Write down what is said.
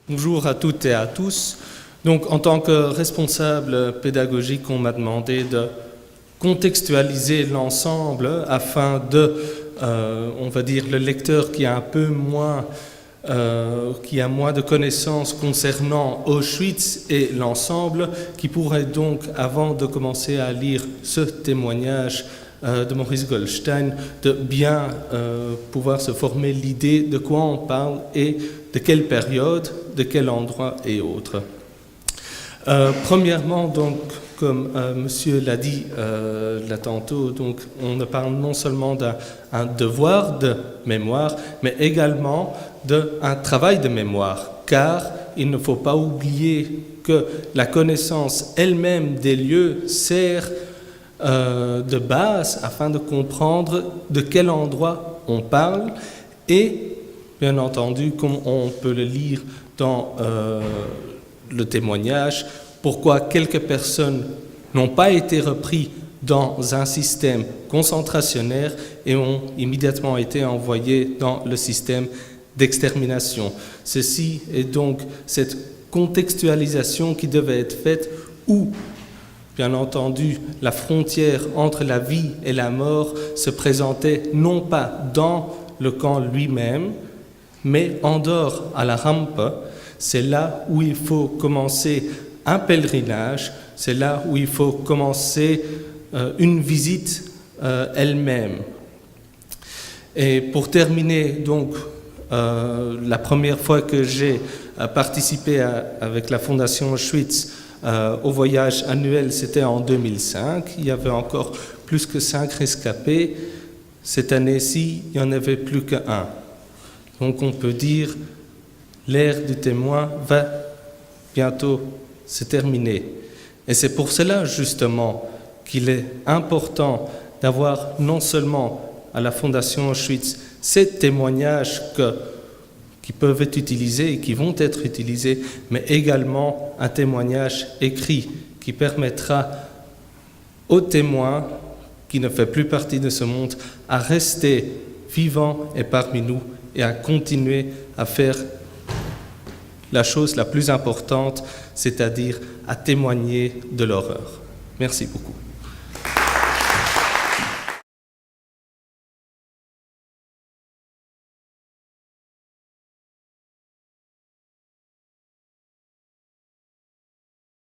Bonjour à toutes et à tous. Donc, en tant que responsable pédagogique, on m'a demandé de contextualiser l'ensemble afin de, on va dire, le lecteur qui a un peu moins, qui a moins de connaissances concernant Auschwitz et l'ensemble, qui pourrait donc, avant de commencer à lire ce témoignage de Maurice Goldstein, de bien pouvoir se former l'idée de quoi on parle et de quelle période, de quel endroit et autres. Premièrement, donc, comme monsieur l'a dit là tantôt, donc, on ne parle non seulement d'un devoir de mémoire, mais également d'un travail de mémoire, car il ne faut pas oublier que la connaissance elle-même des lieux sert de base afin de comprendre de quel endroit on parle et, bien entendu, comme on peut le lire dans le témoignage, pourquoi quelques personnes n'ont pas été reprises dans un système concentrationnaire et ont immédiatement été envoyées dans le système d'extermination. Ceci est donc cette contextualisation qui devait être faite où, bien entendu, la frontière entre la vie et la mort se présentait non pas dans le camp lui-même, mais en dehors à la rampe. C'est là où il faut commencer un pèlerinage, c'est là où il faut commencer une visite elle-même. Et pour terminer, donc, la première fois que j'ai participé avec la Fondation Auschwitz au voyage annuel, c'était en 2005. Il y avait encore plus que 5 rescapés. Cette année-ci, il n'y en avait plus qu'un. Donc on peut dire l'ère du témoin va bientôt se terminer. Et c'est pour cela, justement, qu'il est important d'avoir non seulement à la Fondation Auschwitz ces témoignages qui peuvent être utilisés et qui vont être utilisés, mais également un témoignage écrit qui permettra aux témoins qui ne fait plus partie de ce monde à rester vivants et parmi nous et à continuer à faire la chose la plus importante, c'est-à-dire à témoigner de l'horreur. Merci beaucoup.